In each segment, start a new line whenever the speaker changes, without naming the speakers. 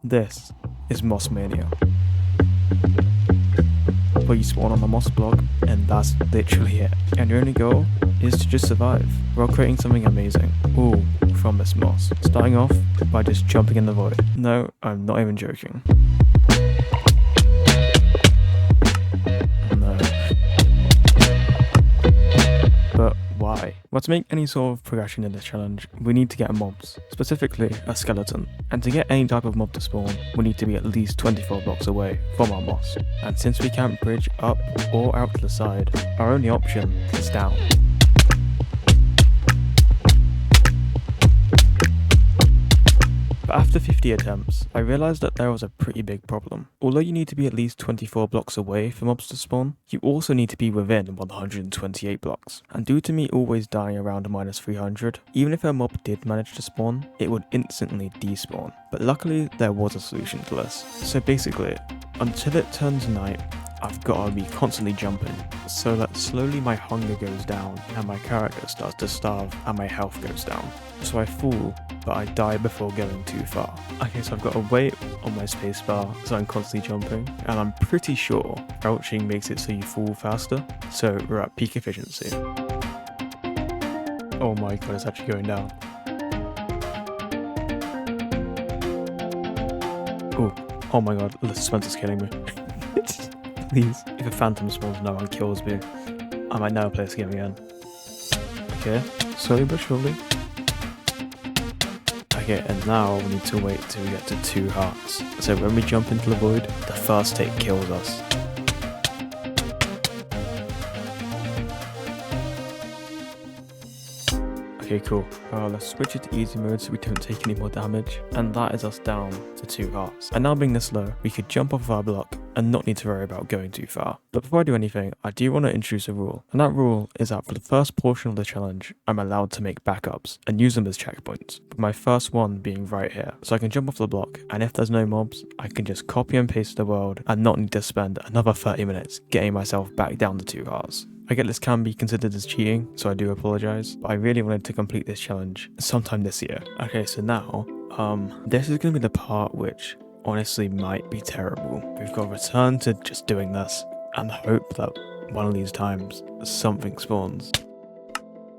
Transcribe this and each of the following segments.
This is Moss Mania, where you spawn on a moss block and that's literally it, and your only goal is to just survive while creating something amazing, all from this moss, starting off by just jumping in the void. No, I'm not even joking. No. But why? Well, to make any sort of progression in this challenge, we need to get mobs, specifically a skeleton. And to get any type of mob to spawn, we need to be at least 24 blocks away from our moss. And since we can't bridge up or out to the side, our only option is down. But after 50 attempts, I realised that there was a pretty big problem. Although you need to be at least 24 blocks away for mobs to spawn, you also need to be within 128 blocks. And due to me always dying around -300, even if a mob did manage to spawn, it would instantly despawn. But luckily there was a solution to this. So basically, until it turns night, I've got to be constantly jumping, so that slowly my hunger goes down and my character starts to starve and my health goes down. So I fall, but I die before going too far. Okay, so I've got to wait on my spacebar, so I'm constantly jumping, and I'm pretty sure crouching makes it so you fall faster, so we're at peak efficiency. Oh my god, it's actually going down. Oh my god, the suspense is killing me. Please, if a phantom spawns now and kills me, I might never play this game again. Okay, slowly but surely. Okay, and now we need to wait till we get to 2 hearts. So when we jump into the void, the first hit kills us. Okay, cool. Let's switch it to easy mode so we don't take any more damage. And that is us down to 2 hearts. And now being this low, we could jump off of our block and not need to worry about going too far. But before I do anything, I do want to introduce a rule. And that rule is that for the first portion of the challenge, I'm allowed to make backups and use them as checkpoints. But my first one being right here. So I can jump off the block, and if there's no mobs, I can just copy and paste the world and not need to spend another 30 minutes getting myself back down to 2 hearts. I get this can be considered as cheating, so I do apologise, but I really wanted to complete this challenge sometime this year. Okay, so now, this is going to be the part which honestly might be terrible. We've got to return to just doing this and hope that one of these times something spawns.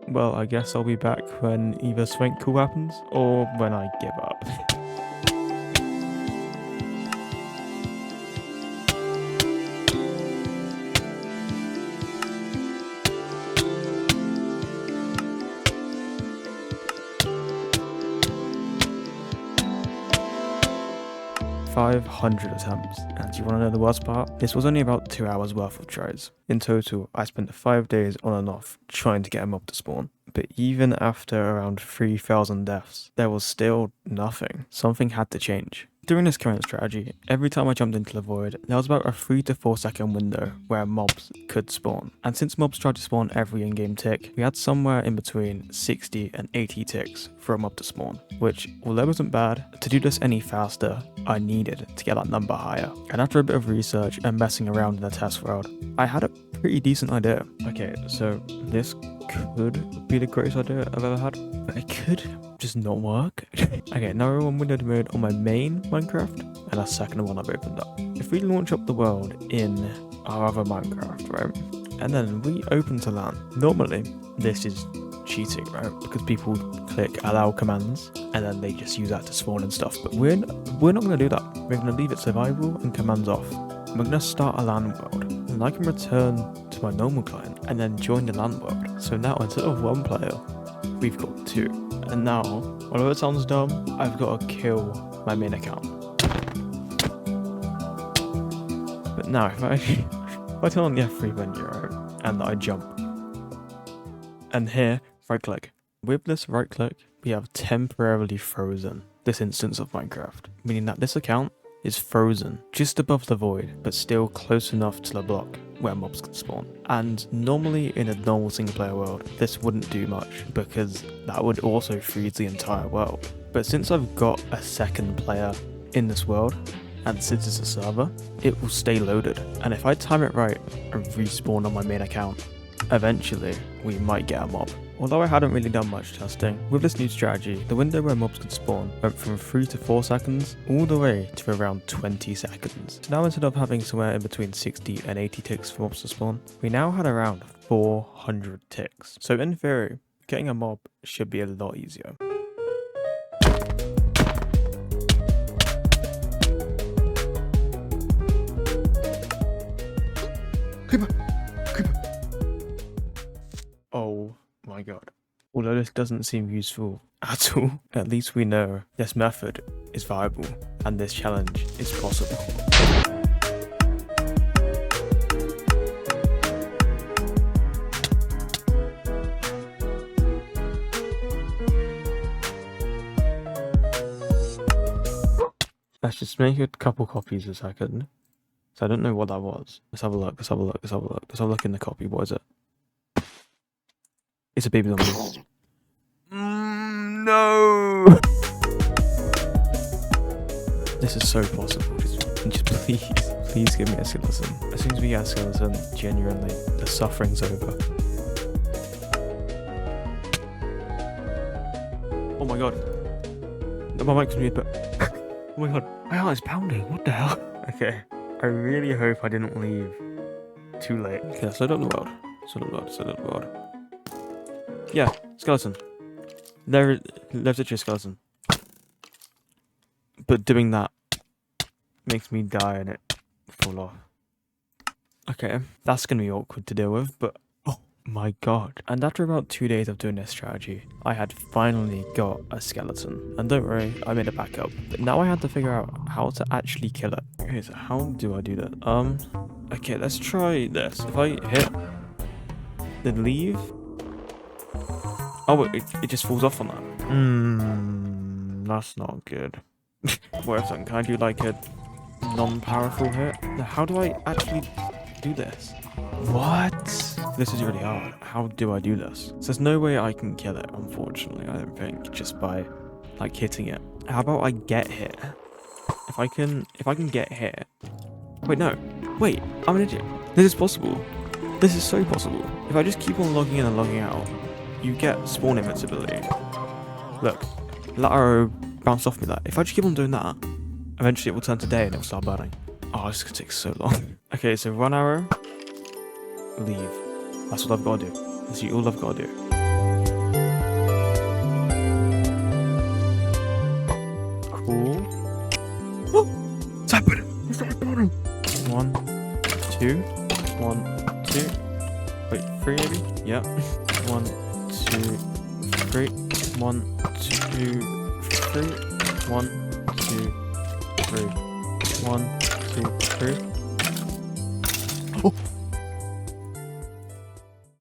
Well, I guess I'll be back when either something cool happens or when I give up. 500 attempts, and do you want to know the worst part? This was only about 2 hours worth of tries. In total, I spent 5 days on and off trying to get a mob to spawn. But even after around 3,000 deaths, there was still nothing. Something had to change. During this current strategy, every time I jumped into the void, there was about a 3 to 4 second window where mobs could spawn. And since mobs tried to spawn every in-game tick, we had somewhere in between 60 and 80 ticks for a mob to spawn. Which, although wasn't bad, to do this any faster, I needed to get that number higher. And after a bit of research and messing around in the test world, I had a pretty decent idea. Okay, so this could be the greatest idea I've ever had, but it could just not work. Okay, now we're on windowed mode on my main Minecraft, and a second one I've opened up. If we launch up the world in our other Minecraft, right, and then we open to LAN, normally this is cheating, right, because people click allow commands and then they just use that to spawn and stuff, but we're not going to do that. We're going to leave it survival and commands off. We're going to start a LAN world, and I can return to my normal client and then join the LAN world. So now instead of 1 player, we've got 2. And now, although it sounds dumb, I've got to kill my main account. But now, if I turn on the F3 menu, right, and I jump, and here, right click. With this right click, we have temporarily frozen this instance of Minecraft, meaning that this account is frozen just above the void, but still close enough to the block where mobs can spawn. And normally in a normal single player world, this wouldn't do much because that would also freeze the entire world. But since I've got a second player in this world, and since it's a server, it will stay loaded. And if I time it right and respawn on my main account, eventually we might get a mob. Although I hadn't really done much testing, with this new strategy, the window where mobs could spawn went from 3 to 4 seconds all the way to around 20 seconds. So now instead of having somewhere in between 60 and 80 ticks for mobs to spawn, we now had around 400 ticks. So in theory, getting a mob should be a lot easier. Oh my god. Although this doesn't seem useful at all, at least we know this method is viable and this challenge is possible. Let's just make a couple copies a second. So I don't know what that was. Let's have a look, let's have a look, let's have a look. Let's have a look in the copy. What is it? It's a baby zombie. No! This is so possible. Just please give me a skeleton. As soon as we get a skeleton, genuinely, the suffering's over. Oh my god. My mic's muted, but... oh my god. My heart is pounding. What the hell? Okay. I really hope I didn't leave too late. Okay, let's load up the world. Let's load up the world. Yeah, skeleton. There's literally a skeleton. But doing that makes me die and it fall off. Okay, that's gonna be awkward to deal with, but oh my god. And after about 2 days of doing this strategy, I had finally got a skeleton. And don't worry, I made a backup. But now I had to figure out how to actually kill it. Okay, so how do I do that? Okay, let's try this. If I hit, then leave. Oh, it just falls off on that. That's not good. What if then? Can I do like a non-powerful hit? How do I actually do this? What? This is really hard. How do I do this? So there's no way I can kill it, unfortunately, I don't think, just by like hitting it. How about I get hit? If I can get hit. Wait, no. Wait, I'm an idiot. This is possible. This is so possible. If I just keep on logging in and logging out, you get spawn invincibility. Look, that arrow bounced off me that. If I just keep on doing that, eventually it will turn to day and it will start burning. Oh, this could take so long. Okay, so run arrow, leave. That's what I've got to do. That's all I've got to do. Cool. Oh! It's happening! It's happening! 1, 2, 1, 2. Wait, 3 maybe? Yep. 1, 2, 3. 1, 2, 3. 1, 2, 3. 1, 2, 3. Oh!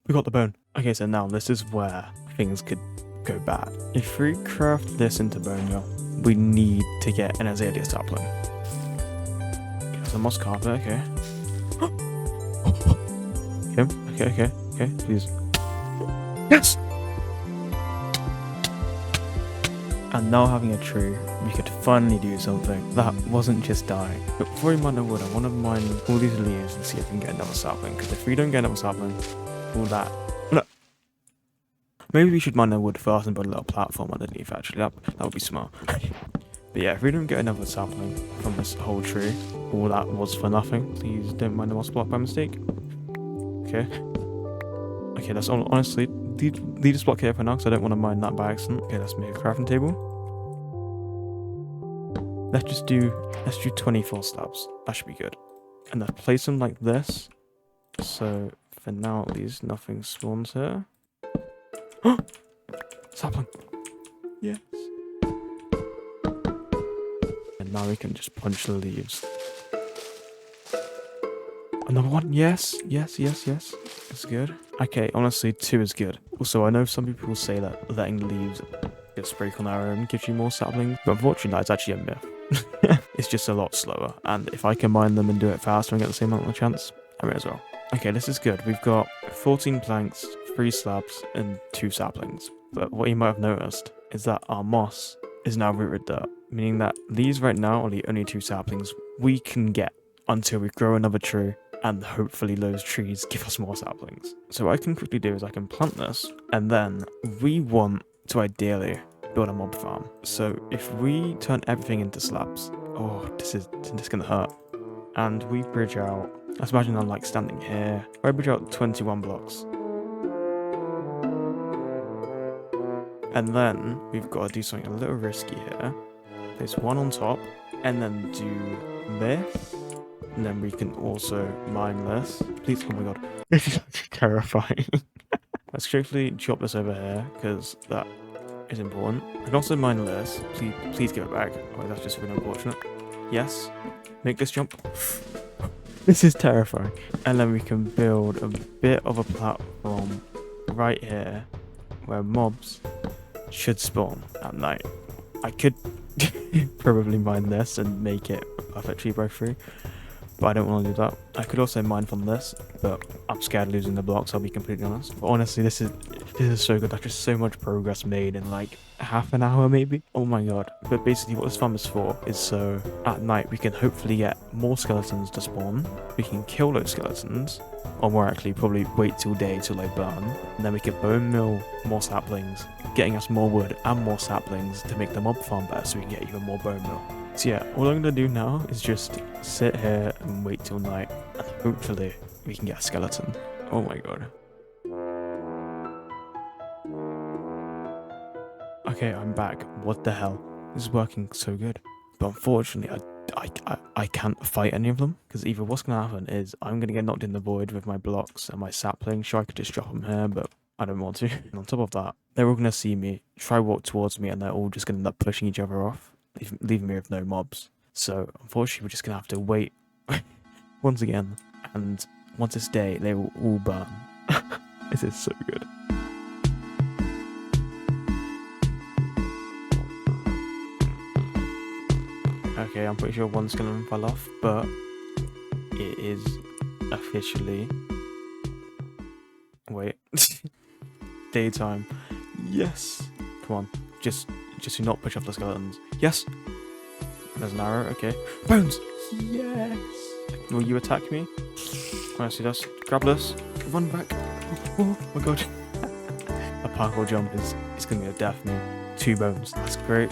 We got the bone. Okay, so now this is where things could go bad. If we craft this into bone meal, we need to get an azalea sapling. Okay, so moss carpet, okay. Okay, please. Yes! And now having a tree, we could finally do something that wasn't just dying. But before we mine the wood, I want to mine all these leaves and see if we can get another sapling. Because if we don't get another sapling, all that... No. Maybe we should mine the wood first and build a little platform underneath, actually. That would be smart. But yeah, if we don't get another sapling from this whole tree, all that was for nothing. Please don't mine the moss block by mistake. Okay. Okay, let's honestly leave this block here for now because I don't want to mine that by accident. Okay, let's make a crafting table. Let's do 24 slabs. That should be good. And let's place them like this. So for now at least nothing spawns here. Oh! Sapling! Yes. And now we can just punch the leaves. Another one? Yes. It's good. Okay, honestly, 2 is good. Also, I know some people will say that letting the leaves just break on their own gives you more saplings, but unfortunately, that's actually a myth. It's just a lot slower, and if I can mine them and do it faster and get the same amount of chance, I may as well. Okay, this is good. We've got 14 planks, 3 slabs, and 2 saplings. But what you might have noticed is that our moss is now rooted dirt, meaning that these right now are the only 2 saplings we can get until we grow another tree and hopefully those trees give us more saplings. So what I can quickly do is I can plant this, and then we want to ideally build a mob farm. So if we turn everything into slabs, oh, this gonna hurt. And we bridge out, let's imagine I'm like standing here, I bridge out 21 blocks. And then we've got to do something a little risky here. Place one on top, and then do this. And then we can also mine this. Please, oh my god, this is actually terrifying. Let's quickly chop this over here, because that is important. I can also mine this. Please give it back. Oh, that's just really unfortunate. Yes. Make this jump. This is terrifying. And then we can build a bit of a platform right here, where mobs should spawn at night. I could probably mine this and make it a perfect tree by free, but I don't want to do that. I could also mine from this, but I'm scared of losing the blocks, I'll be completely honest. But honestly, this is so good. That's just so much progress made in like half an hour maybe. Oh my god. But basically what this farm is for is so at night we can hopefully get more skeletons to spawn. We can kill those skeletons, or more actually probably wait till day till they burn, and then we can bone mill more saplings, getting us more wood and more saplings to make the mob farm better so we can get even more bone mill. So yeah, all I'm gonna do now is just sit here and wait till night, and hopefully we can get a skeleton. Oh my god. Okay, I'm back. What the hell? This is working so good. But unfortunately, I can't fight any of them, because either what's gonna happen is I'm gonna get knocked in the void with my blocks and my sapling. Sure, I could just drop them here, but I don't want to. And on top of that, they're all gonna see me, try walk towards me, and they're all just gonna end up pushing each other off, leaving me with no mobs. So unfortunately, we're just gonna have to wait once again, and once it's day, they will all burn. This is so good. Okay, I'm pretty sure one skeleton fell off, but it is officially... Wait. Daytime. Yes! Come on. Just do not push off the skeletons. Yes! There's an arrow, okay. Bones! Yes! Will you attack me? I see this. Grab this. Run back. Oh my god. A parkour jump is gonna be a death me. 2 bones. That's great.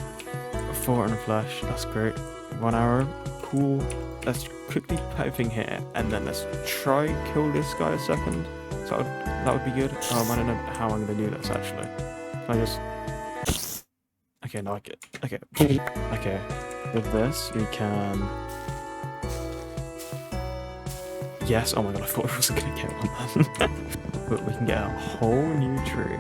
4 in a flash. That's great. 1 arrow. Cool. Let's quickly put everything here, and then let's try kill this guy a second. So that would be good. I don't know how I'm gonna do this actually. Can I just... Okay, no, I get... Okay. Okay. With this, we can... Yes, oh my god, I thought I wasn't gonna get one then. But we can get a whole new tree.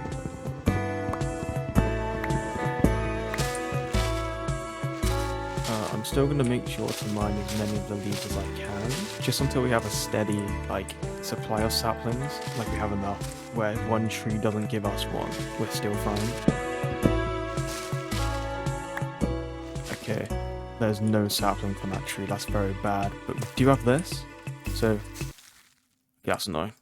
I'm still gonna make sure to mine as many of the leaves as I can, just until we have a steady, like, supply of saplings, like we have enough, where if one tree doesn't give us one, we're still fine. Okay, there's no sapling from that tree, that's very bad, but we do have this, so, yeah, that's annoying.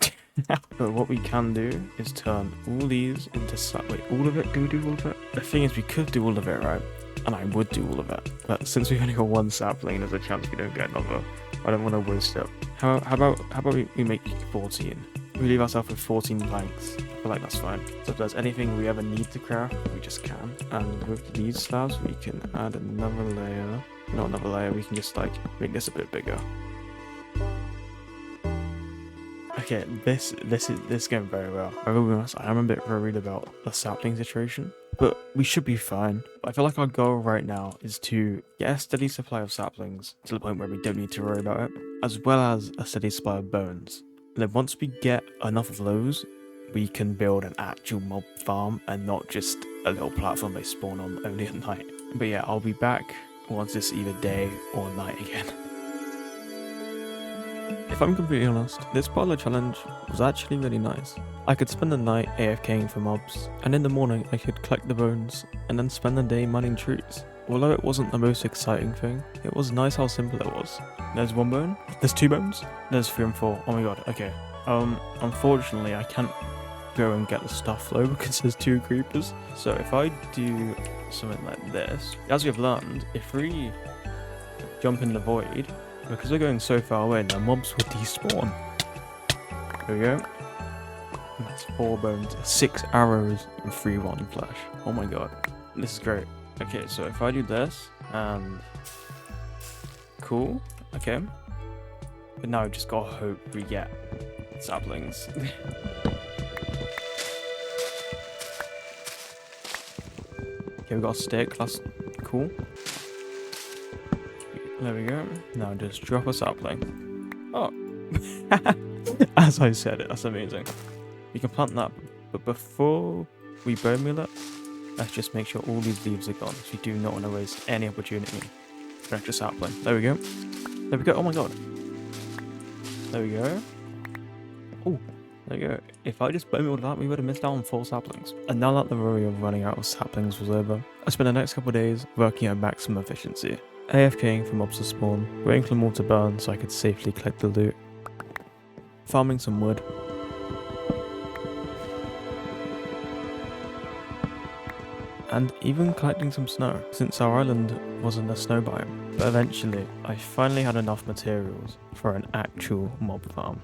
But what we can do is turn all these into wait, all of it? Do we do all of it? The thing is, we could do all of it, right? And I would do all of it. But since we've only got one sapling, there's a chance we don't get another. I don't want to waste it. How about we make 14? We leave ourselves with 14 planks. I feel like that's fine. So if there's anything we ever need to craft, we just can. And with these slabs, we can add another layer. Not another layer, we can just like make this a bit bigger. Okay, this is going very well. I will be honest, I am a bit worried about the sapling situation, but we should be fine. I feel like our goal right now is to get a steady supply of saplings to the point where we don't need to worry about it, as well as a steady supply of bones. And then once we get enough of those, we can build an actual mob farm and not just a little platform they spawn on only at night. But yeah, I'll be back once it's either day or night again. If I'm completely honest, this part of the challenge was actually really nice. I could spend the night AFKing for mobs, and in the morning I could collect the bones, and then spend the day mining trees. Although it wasn't the most exciting thing, it was nice how simple it was. There's 1 bone, there's 2 bones, there's 3 and 4, oh my god, okay. Unfortunately I can't go and get the stuff though because there's 2 creepers. So if I do something like this, as we've learned, if we jump in the void, Because we're going so far away, now mobs will despawn. There we go. That's 4 bones, 6 arrows, and 3 rotten flesh. Oh my god. This is great. Okay, so if I do this, and... Cool. Okay. But now I just gotta hope we get saplings. Okay, we got a stick. That's cool. There we go. Now just drop a sapling. Oh. As I said it, that's amazing. We can plant that, but before we bone meal it, let's just make sure all these leaves are gone. So we do not want to waste any opportunity for an extra sapling. There we go. There we go. Oh my god. There we go. Oh, there we go. If I just bone mealed that, we would have missed out on 4 saplings. And now that the worry of running out of saplings was over, I spent the next couple of days working at maximum efficiency. AFKing for mobs to spawn, waiting for them all to burn so I could safely collect the loot, farming some wood, and even collecting some snow, since our island wasn't a snow biome. But eventually, I finally had enough materials for an actual mob farm.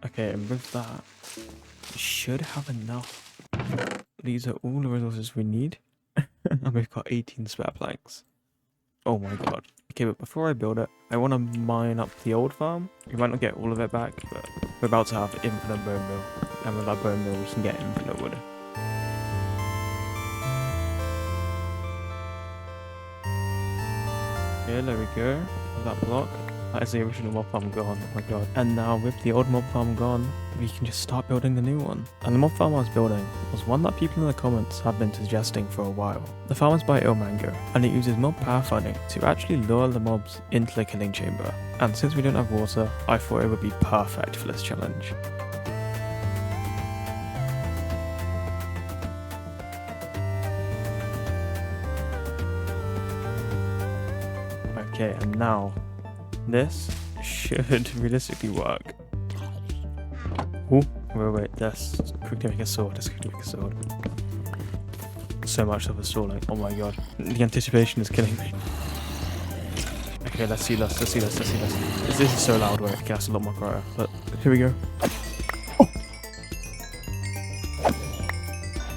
Okay, and with that, we should have enough. These are all the resources we need. And we've got 18 spare planks. Oh my god. Okay, but before I build it, I want to mine up the old farm. We might not get all of it back, but we're about to have infinite bone meal. And with that bone meal, we can get infinite wood. Okay, there we go. With that block. That is the original mob farm gone, oh my god. And now with the old mob farm gone, we can just start building the new one. And the mob farm I was building was one that people in the comments have been suggesting for a while. The farm is by Mango, and it uses mob pathfinding to actually lure the mobs into the killing chamber. And since we don't have water, I thought it would be perfect for this challenge. Okay, and now this should realistically work. Oh, wait, let's quickly make a sword. So much of a stalling. Oh my god. The anticipation is killing me. Okay, let's see this. This is so loud, wait. Okay, that's a lot more quieter. But here we go. Oh!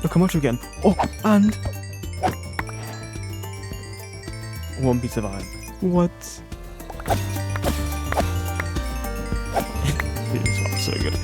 Look how much we're getting. Oh, and... 1 piece of iron. What? This one's so good.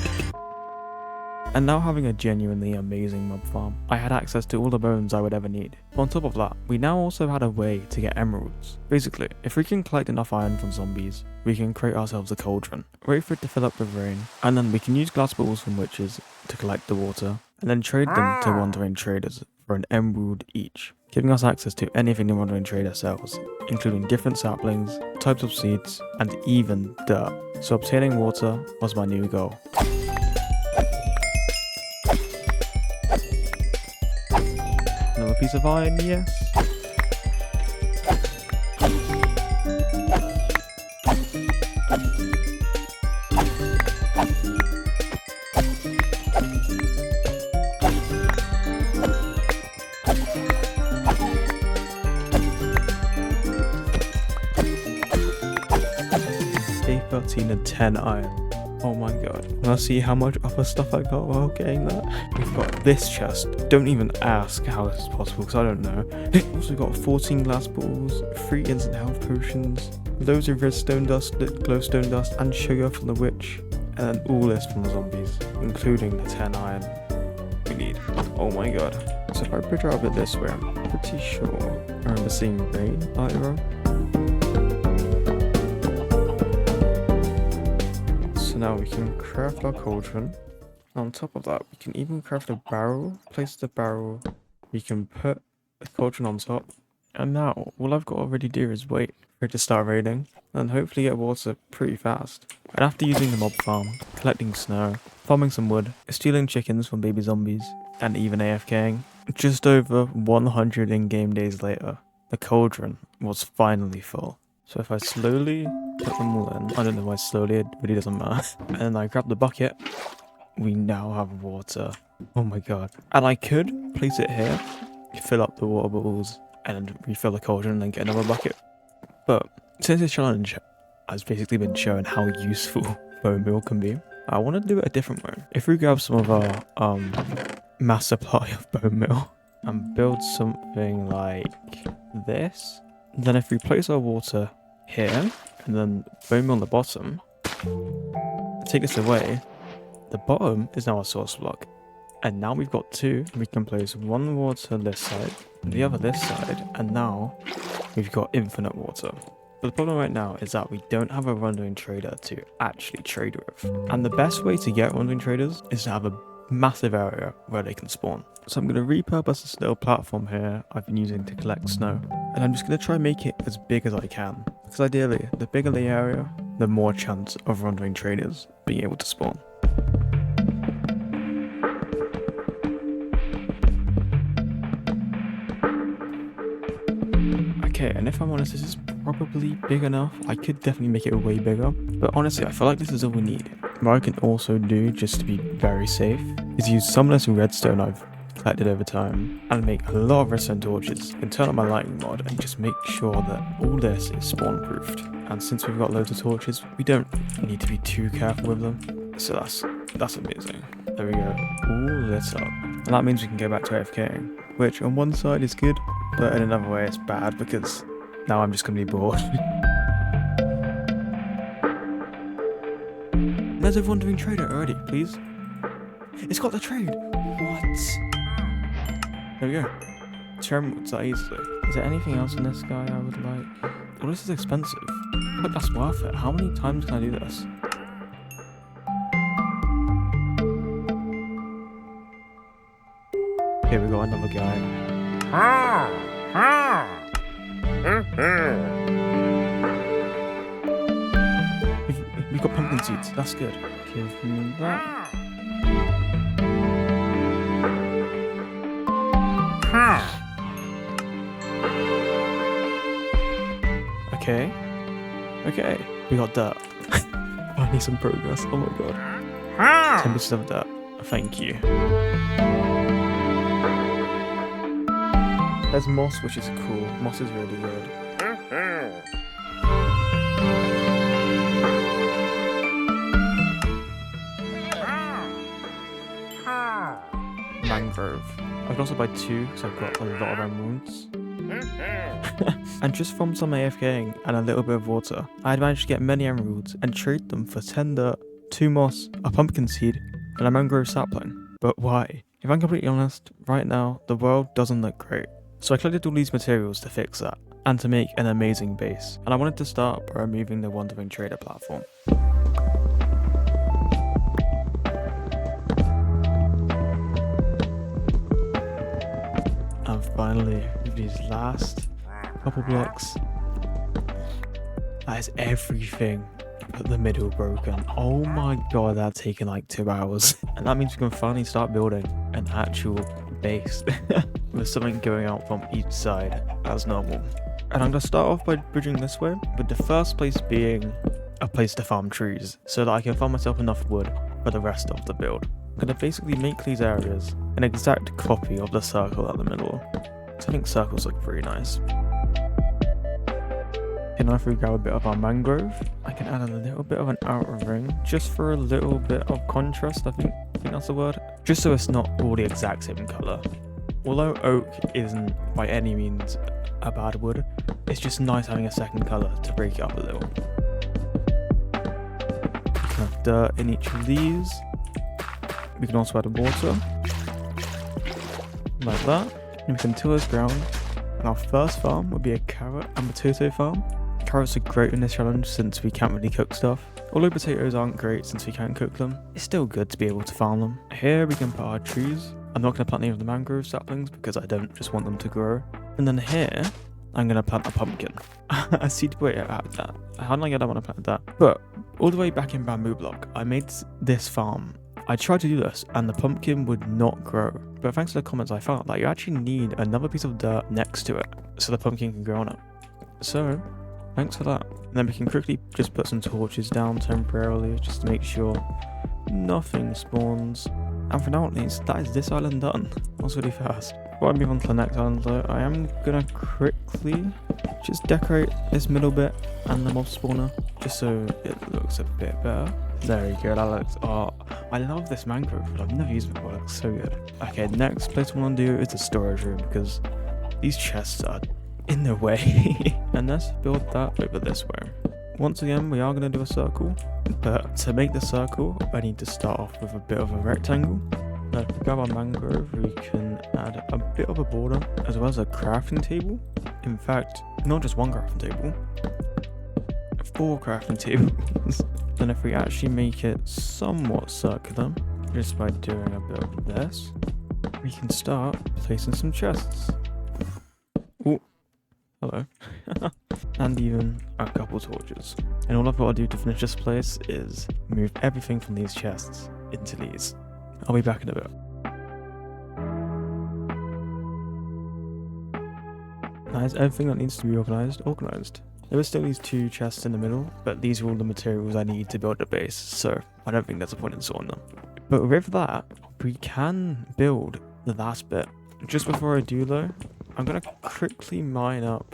And now having a genuinely amazing mob farm, I had access to all the bones I would ever need. On top of that, we now also had a way to get emeralds. Basically, if we can collect enough iron from zombies, we can create ourselves a cauldron, wait for it to fill up with rain, and then we can use glass balls from witches to collect the water, and then trade them to wandering traders for an emerald each, giving us access to anything the wandering trader sells, including different saplings, types of seeds, and even dirt. So obtaining water was my new goal. Another piece of iron, yes. Day 13 and 10 iron. Oh my god. Wanna see how much other stuff I got while getting that? We've got this chest. Don't even ask how this is possible because I don't know. We've also got 14 glass balls, 3 instant health potions, loads of redstone dust, glowstone dust, and sugar from the witch. And then all this from the zombies, including the 10 iron we need. Oh my god. So if I picture out a bit this way, I'm pretty sure I remember seeing raine earlier. Now we can craft our cauldron. On top of that, we can even craft a barrel. Place the barrel. We can put the cauldron on top. And now, all I've got to really do is wait for it to start raining. And hopefully get water pretty fast. And after using the mob farm, collecting snow, farming some wood, stealing chickens from baby zombies, and even AFKing, just over 100 in-game days later, the cauldron was finally full. So if I slowly put them all in, I don't know why slowly, it really doesn't matter. And then I grab the bucket, we now have water. Oh my god. And I could place it here, fill up the water bottles, and refill the cauldron and then get another bucket. But Since this challenge has basically been showing how useful bone meal can be, I want to do it a different way. If we grab some of our mass supply of bone meal and build something like this, then if we place our water here and then bone meal on the bottom, take this away, the bottom is now our source block. And now we've got two. We can place one water this side, the other this side, and now we've got infinite water. But the problem right now is that we don't have a wandering trader to actually trade with. And the best way to get wandering traders is to have a massive area where they can spawn. So I'm going to repurpose this little platform here I've been using to collect snow. And I'm just going to try and make it as big as I can. Because ideally, the bigger the area, the more chance of wandering traders being able to spawn. Okay, and if I'm honest, this is probably big enough. I could definitely make it way bigger, but honestly, I feel like this is all we need. What I can also do, just to be very safe, is use some of this redstone I've collected over time and make a lot of redstone torches and turn on my lighting mod and just make sure that all this is spawn proofed. And since we've got loads of torches, we don't need to be too careful with them. So that's amazing. There we go, all lit up. And that means we can go back to AFKing, which on one side is good, but in another way it's bad because now I'm just going to be bored. There's a wandering trader already, please. It's got the trade. What? There we go. Term that easily. Is there anything else in this guy I would like? Well, this is expensive, but that's worth it. How many times can I do this? Okay, we got another guy. We've got pumpkin seeds, that's good. Give me that. Okay, we got dirt. I need some progress, oh my god. 10% of dirt, thank you. There's moss, which is cool. Moss is really good. Mangrove. I can also buy 2 because I've got a lot of emeralds. And just from some AFKing and a little bit of water, I had managed to get many emeralds and trade them for 10 dirt, 2 moss, a pumpkin seed, and a mangrove sapling. But why? If I'm completely honest, right now, the world doesn't look great. So I collected all these materials to fix that, and to make an amazing base. And I wanted to start by removing the wandering trader platform. And finally, with these last couple blocks, that is everything but the middle broken. Oh my god, that's taken like 2 hours. And that means we can finally start building an actual base with something going out from each side as normal. And I'm going to start off by bridging this way, with the first place being a place to farm trees so that I can farm myself enough wood for the rest of the build. I'm going to basically make these areas an exact copy of the circle at the middle. So I think circles look pretty nice. And now if we grab a bit of our mangrove, I can add a little bit of an outer ring just for a little bit of contrast, I think that's the word. Just so it's not all the exact same colour. Although oak isn't by any means a bad wood, it's just nice having a second colour to break it up a little. We can have dirt in each of these. We can also add water, like that. And we can till this ground. And our first farm would be a carrot and potato farm. Carrots are great in this challenge since we can't really cook stuff. Although potatoes aren't great since we can't cook them, it's still good to be able to farm them. Here we can put our trees. I'm not going to plant any of the mangrove saplings because I don't just want them to grow. And then here, I'm going to plant a pumpkin. A seed wait at that. How did I get that when I planted that? But all the way back in bamboo block, I made this farm. I tried to do this and the pumpkin would not grow. But thanks to the comments, I found out that you actually need another piece of dirt next to it so the pumpkin can grow on it. So thanks for that. And then we can quickly just put some torches down temporarily just to make sure nothing spawns. And for now at least, that is this island done. That was really fast. Before I move on to the next island though, I am gonna quickly just decorate this middle bit and the mob spawner just so it looks a bit better. There we go, that looks, oh, I love this mangrove, but I've never used it before, it looks so good. Okay, next place I want to do is the storage room because these chests are in the way. And let's build that over this way. Once again, we are going to do a circle, but to make the circle, I need to start off with a bit of a rectangle. Now, if we grab our mangrove, we can add a bit of a border as well as a crafting table. In fact, not just one crafting table, 4 crafting tables. And if we actually make it somewhat circular, just by doing a bit of this, we can start placing some chests. Oh, hello. And even a couple torches. And all I've got to do to finish this place is move everything from these chests into these. I'll be back in a bit. That is everything that needs to be organised. There are still these 2 chests in the middle, but these are all the materials I need to build a base, so I don't think there's a point in sorting them. But with that, we can build the last bit. Just before I do though, I'm going to quickly mine up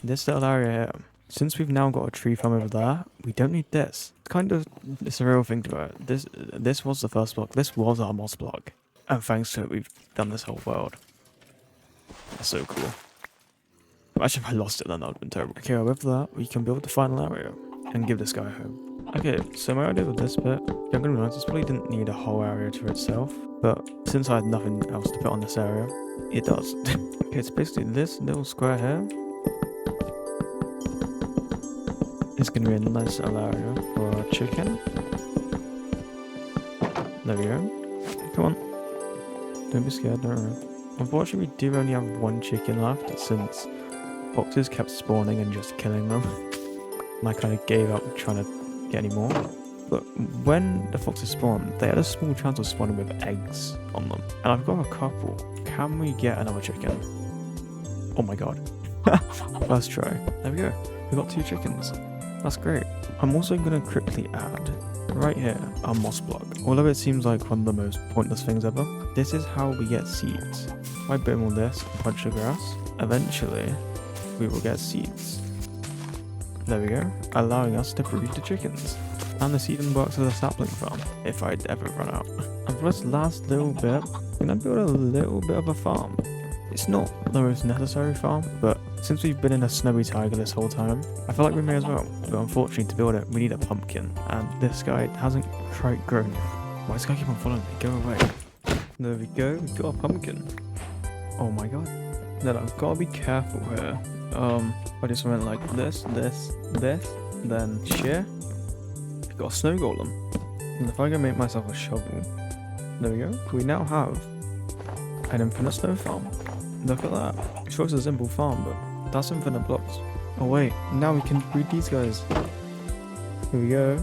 this little area here. Since we've now got a tree farm over there, we don't need this. Kind of a surreal thing about it. This was the first block. This was our moss block. And thanks to it, we've done this whole world. That's so cool. Imagine if I lost it then, that would have been terrible. Okay, well, with that, we can build the final area and give this guy a home. Okay, so my idea with this bit, I'm going to be honest, this probably didn't need a whole area to itself, but since I had nothing else to put on this area, it does. Okay, it's basically this little square here. It's going to be a nice little area for a chicken. There we go. Come on. Don't be scared, don't worry. Unfortunately, we do only have 1 chicken left since foxes kept spawning and just killing them. And I kind of gave up trying to get any more. But when the foxes spawned, they had a small chance of spawning with eggs on them. And I've got a couple. Can we get another chicken? Oh my god. First try. There we go. We got 2 chickens. That's great. I'm also going to quickly add, right here, a moss block. Although it seems like one of the most pointless things ever, this is how we get seeds. If I boom all this, punch the grass, eventually we will get seeds. There we go, allowing us to breed the chickens. And this even works as a sapling farm, if I'd ever run out. And for this last little bit, I'm going to build a little bit of a farm. It's not the most necessary farm, but since we've been in a snowy tiger this whole time, I feel like we may as well. But unfortunately, to build it, we need a pumpkin, and this guy hasn't quite grown yet. Why does this guy keep on following me? Go away. There we go, we've got a pumpkin. Oh my god. Then I've got to be careful here. I just went like this, then shear. I've got a snow golem. And if I go make myself a shovel, there we go. We now have an infinite snow farm. Look at that. It's just a simple farm, but that's infinite blocks. Oh wait, now we can breed these guys. Here we go.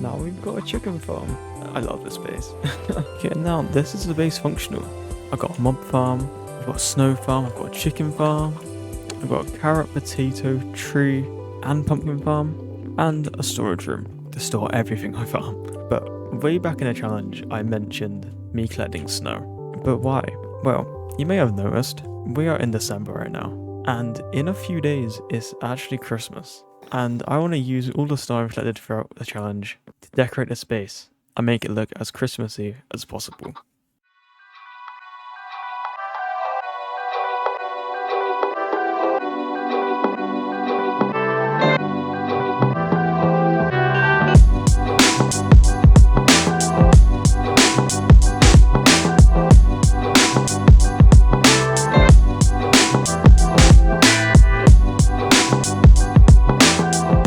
Now we've got a chicken farm. I love this base. Okay, now this is the base functional. I've got a mob farm, I've got a snow farm, I've got a chicken farm, I've got a carrot, potato, tree, and pumpkin farm, and a storage room to store everything I farm. But way back in the challenge, I mentioned me collecting snow. But why? Well, you may have noticed, we are in December right now, and in a few days, it's actually Christmas. And I want to use all the snow I've collected throughout the challenge to decorate the space and make it look as Christmassy as possible.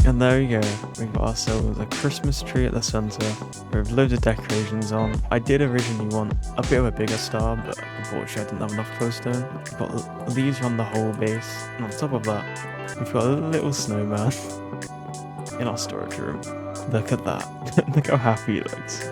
And there we go, we've got ourselves a Christmas tree at the centre with loads of decorations on. I did originally want a bit of a bigger star, but unfortunately I didn't have enough glowstone. We've got leaves around the whole base, and on top of that, we've got a little snowman in our storage room. Look at that, look how happy he looks.